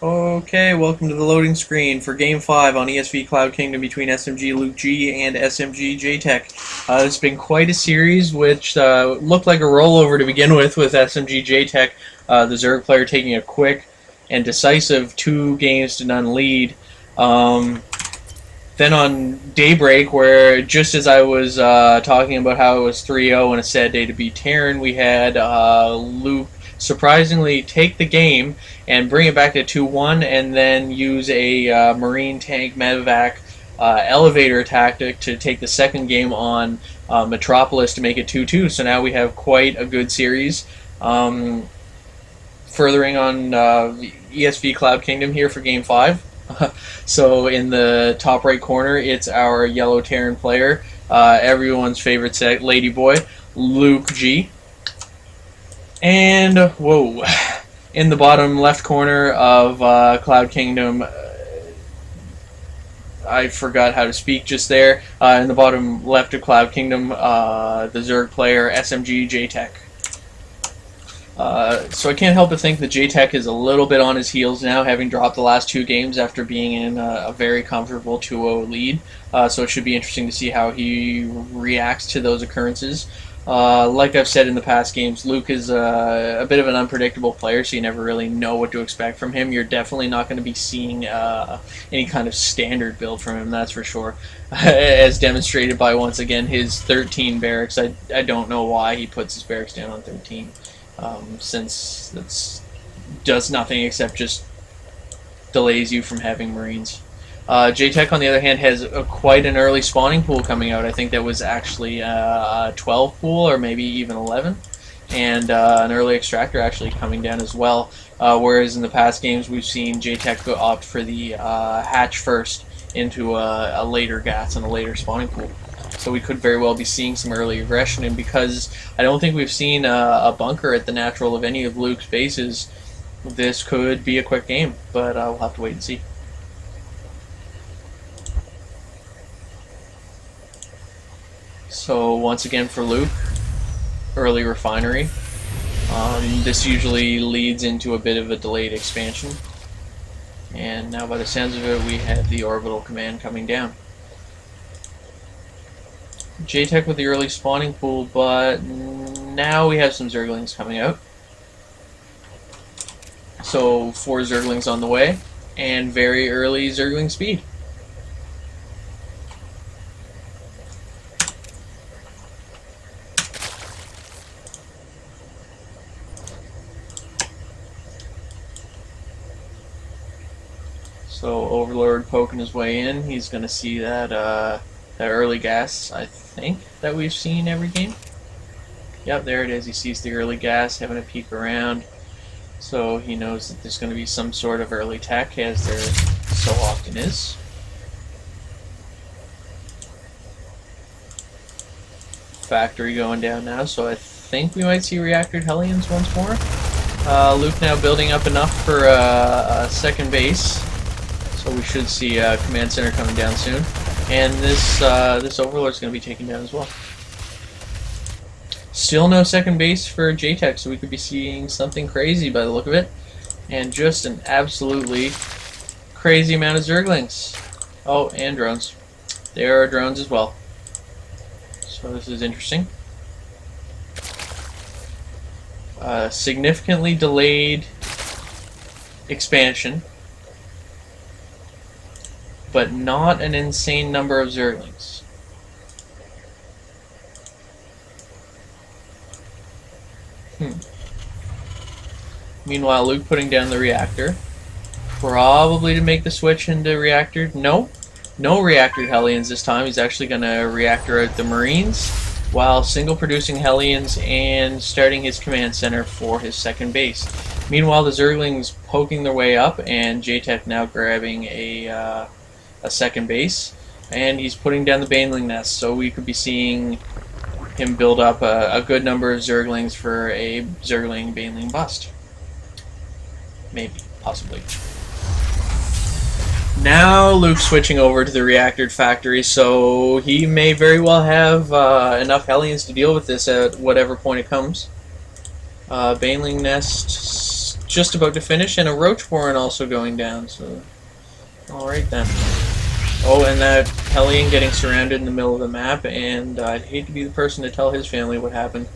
Okay, welcome to the loading screen for Game 5 on ESV Cloud Kingdom between SMGLukeG and SMGJtek. It's been quite a series, which looked like a rollover to begin with SMGJtek, the Zerg player taking a quick and decisive 2-0 lead. Then on Daybreak, where just as I was talking about how it was 3-0 and a sad day to beat Terran, we had Luke surprisingly take the game and bring it back to 2-1 and then use a Marine tank medevac elevator tactic to take the second game on Metropolis to make it 2-2. So now we have quite a good series. Furthering on ESV Cloud Kingdom here for Game 5. So in the top right corner, it's our yellow Terran player, everyone's favorite ladyboy, LukeG. And, whoa, in the bottom left corner of Cloud Kingdom, I forgot how to speak just there, in the bottom left of Cloud Kingdom, the Zerg player, SMGJtek. So I can't help but think that Jtek is a little bit on his heels now, having dropped the last 2 games after being in a very comfortable 2-0 lead. So it should be interesting to see how he reacts to those occurrences. Like I've said in the past games, Luke is a bit of an unpredictable player, so you never really know what to expect from him. You're definitely not going to be seeing any kind of standard build from him, that's for sure. As demonstrated by, once again, his 13 barracks. I don't know why he puts his barracks down on 13. Since it does nothing except just delays you from having Marines. Jtek, on the other hand, has quite an early spawning pool coming out. I think that was actually a 12 pool, or maybe even 11, and an early extractor actually coming down as well. Whereas in the past games, we've seen Jtek opt for the hatch first into a later GATS and a later spawning pool. So we could very well be seeing some early aggression, and because I don't think we've seen a bunker at the natural of any of Luke's bases, this could be a quick game, but we'll have to wait and see. So once again for Luke, early refinery. This usually leads into a bit of a delayed expansion, and now by the sounds of it we have the orbital command coming down. Jtek with the early spawning pool, but now we have some Zerglings coming out. So 4 Zerglings on the way, and very early Zergling speed. So Overlord poking his way in, he's going to see that that early gas, I think, that we've seen every game. Yep, there it is. He sees the early gas, having a peek around. So he knows that there's going to be some sort of early tech, as there so often is. Factory going down now, so I think we might see reactored Hellions once more. Luke now building up enough for a second base, so we should see a command center coming down soon. And this Overlord is going to be taken down as well. Still no second base for Jtek, so we could be seeing something crazy by the look of it. And just an absolutely crazy amount of Zerglings. Oh, and drones. There are drones as well. So this is interesting. Significantly delayed expansion, but not an insane number of Zerglings. Meanwhile, Luke putting down the reactor. Probably to make the switch into reactor. No reactored Hellions this time. He's actually going to reactor out the Marines, while single producing Hellions and starting his command center for his second base. Meanwhile, the Zerglings poking their way up, and Jtek now grabbing a second base, and he's putting down the Baneling nest, so we could be seeing him build up a good number of Zerglings for a Zergling Baneling bust. Maybe, possibly. Now Luke's switching over to the reactored factory, so he may very well have enough Hellions to deal with this at whatever point it comes. Baneling nest just about to finish, and a roach warren also going down. So, all right then. Oh, and that Hellion getting surrounded in the middle of the map, and I'd hate to be the person to tell his family what happened.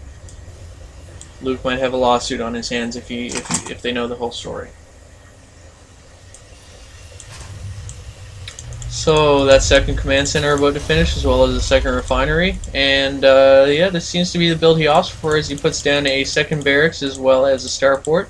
Luke might have a lawsuit on his hands if they know the whole story. So that second command center about to finish, as well as the second refinery, and yeah, this seems to be the build he opts for as he puts down a second barracks as well as a starport.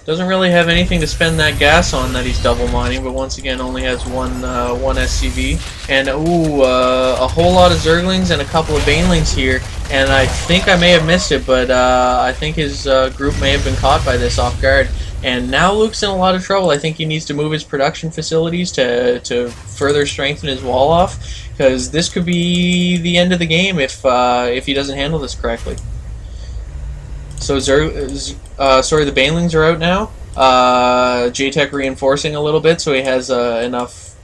Doesn't really have anything to spend that gas on that he's double mining, but once again only has one SCV, and ooh, a whole lot of Zerglings and a couple of Banelings here, and I think I may have missed it, but I think his group may have been caught by this off guard. And now Luke's in a lot of trouble. I think he needs to move his production facilities to further strengthen his wall off, because this could be the end of the game if he doesn't handle this correctly. So sorry, the Banelings are out now. Jtek reinforcing a little bit, so he has enough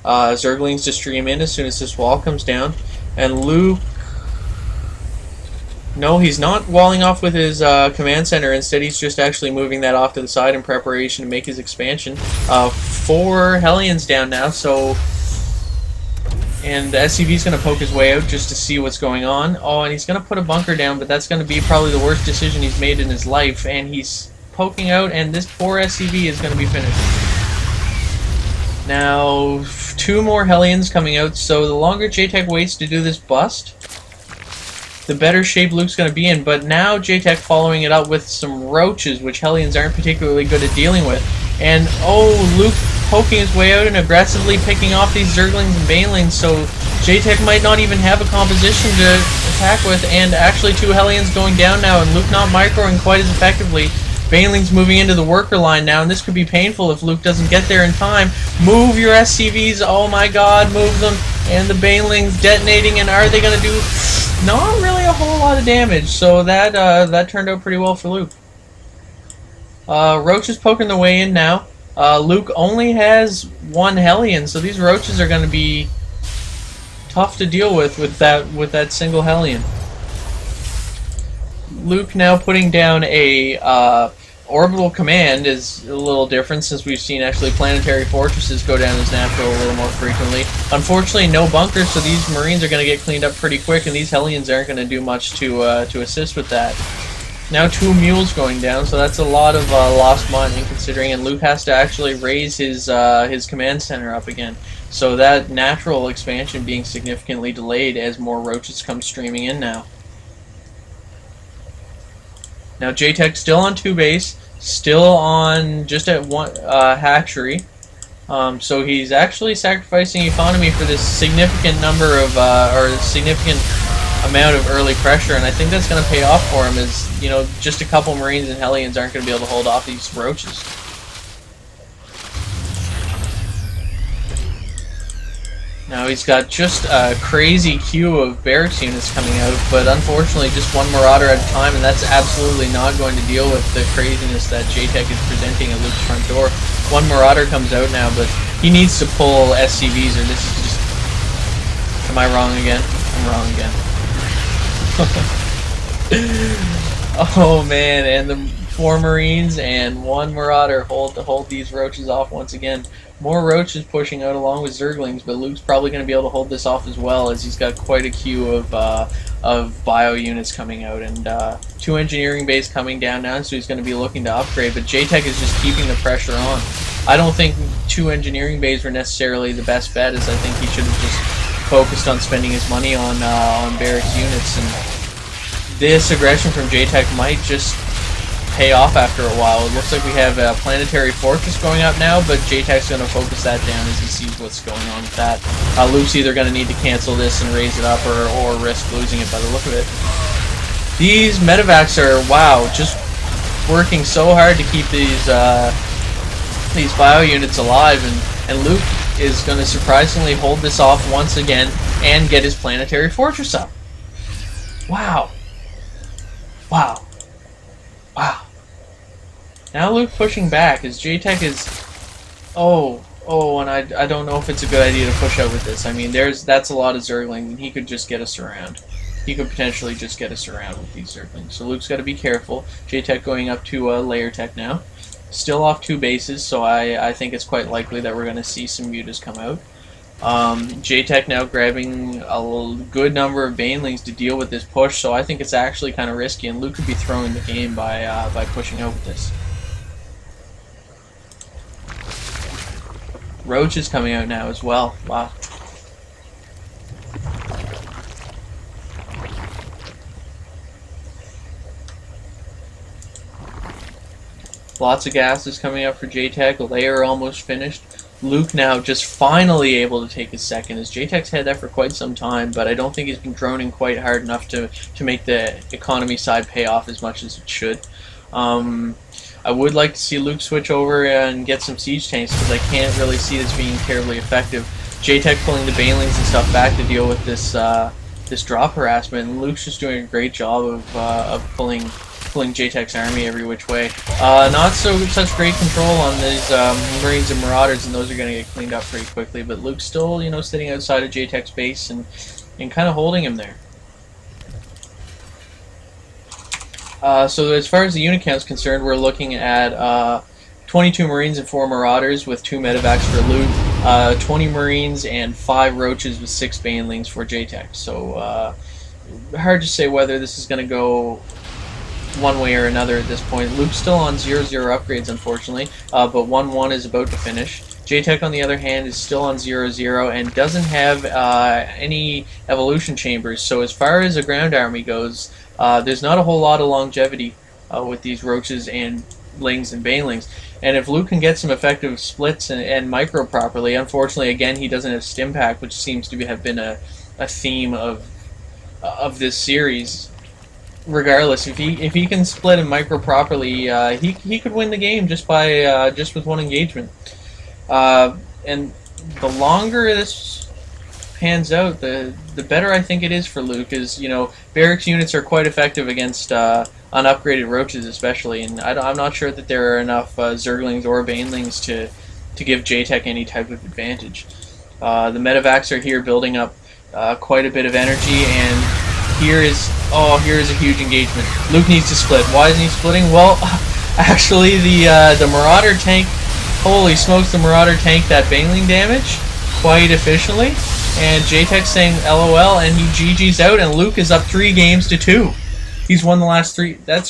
Zerglings to stream in as soon as this wall comes down. And Luke... No, he's not walling off with his command center. Instead, he's just actually moving that off to the side in preparation to make his expansion. 4 Hellions down now, so... And the SCV's going to poke his way out just to see what's going on. Oh, and he's going to put a bunker down, but that's going to be probably the worst decision he's made in his life. And he's poking out, and this poor SCV is going to be finished. Now, 2 more Hellions coming out, so the longer Jtek waits to do this bust, the better shape Luke's going to be in. But now Jtek following it up with some roaches, which Hellions aren't particularly good at dealing with. And oh, Luke poking his way out and aggressively picking off these Zerglings and Banelings, so Jtek might not even have a composition to attack with, and actually 2 Hellions going down now, and Luke not microing quite as effectively. Banelings moving into the worker line now, and this could be painful if Luke doesn't get there in time. Move your SCVs, oh my god, move them, and the Banelings detonating, and are they going to do not really a whole lot of damage, so that turned out pretty well for Luke. Roach is poking their way in now. Luke only has 1 Hellion, so these roaches are going to be tough to deal with that single Hellion. Luke now putting down a orbital command is a little different, since we've seen actually planetary fortresses go down as natural a little more frequently. Unfortunately, no bunkers, so these Marines are going to get cleaned up pretty quick, and these Hellions aren't going to do much to assist with that. Now 2 mules going down, so that's a lot of lost mining considering, and Luke has to actually raise his command center up again. So that natural expansion being significantly delayed as more roaches come streaming in now. Now Jtek still on 2 base, still on just at 1 hatchery. So he's actually sacrificing economy for this significant number of significant amount of early pressure, and I think that's going to pay off for him, as you know, just a couple Marines and Hellions aren't going to be able to hold off these roaches. Now he's got just a crazy queue of barracks units coming out, but unfortunately just 1 Marauder at a time, and that's absolutely not going to deal with the craziness that Jtek is presenting at Luke's front door. 1 Marauder comes out now, but he needs to pull SCVs, or this is just... Am I wrong again? I'm wrong again. Oh man, and the 4 Marines and 1 Marauder hold these roaches off once again. More roaches pushing out along with Zerglings, but Luke's probably going to be able to hold this off as well, as he's got quite a queue of bio units coming out, and 2 engineering bays coming down now, so he's going to be looking to upgrade, but Jtek is just keeping the pressure on. I don't think 2 engineering bays were necessarily the best bet, as I think he should have just focused on spending his money on barracks units, and this aggression from Jtek might just pay off after a while. It looks like we have a planetary fortress going up now, but Jtek's going to focus that down as he sees what's going on with that. Luke's either going to need to cancel this and raise it up, or risk losing it by the look of it. These medevacs are, wow, just working so hard to keep these bio units alive, and Luke is going to surprisingly hold this off once again and get his planetary fortress up. Wow. Wow. Wow. Now Luke pushing back as Jtek is... Oh, and I don't know if it's a good idea to push out with this. I mean, that's a lot of Zergling, and he could just get us around. he could potentially just get us around with these Zerglings. So Luke's got to be careful. Jtek going up to layer tech now. Still off 2 bases, so I think it's quite likely that we're going to see some mutas come out. Jtek now grabbing a good number of banelings to deal with this push, so I think it's actually kind of risky, and Luke could be throwing the game by pushing out with this. Roach is coming out now as well. Wow. Lots of gases coming up for Jtek. Layer almost finished. Luke now just finally able to take his second, as Jtek's had that for quite some time, but I don't think he's been droning quite hard enough to make the economy side pay off as much as it should. I would like to see Luke switch over and get some siege tanks, because I can't really see this being terribly effective. Jtek pulling the banelings and stuff back to deal with this this drop harassment, and Luke's just doing a great job of pulling Jtek's army every which way. Not such great control on these Marines and Marauders, and those are going to get cleaned up pretty quickly. But Luke's still, sitting outside of Jtek's base and kind of holding him there. So as far as the unit count is concerned, we're looking at 22 Marines and 4 Marauders with 2 medevacs for Luke, 20 Marines and 5 Roaches with 6 Banelings for Jtek. So hard to say whether this is going to go one way or another at this point. Luke's still on 0-0 upgrades, unfortunately, but 1-1 is about to finish. Jtek, on the other hand, is still on 0-0 and doesn't have any evolution chambers. So as far as a ground army goes, there's not a whole lot of longevity with these Roaches and Lings and Banelings. And if Luke can get some effective splits and micro properly, unfortunately, again, he doesn't have Stim Pack, which seems to have been a theme of this series. Regardless, if he can split and micro properly, he could win the game just with one engagement. And the longer this pans out, the better I think it is for Luke. Is barracks units are quite effective against unupgraded Roaches, especially, and I'm not sure that there are enough Zerglings or Banelings to give Jtek any type of advantage. The medevacs are here building up quite a bit of energy, and here is a huge engagement. Luke needs to split. Why isn't he splitting? Well, actually, the Marauder tank, holy smokes, the Marauder tanked that Baneling damage quite efficiently, and Jtek's saying LOL, and he GG's out, and Luke is up 3 games to 2. He's won the last 3. That's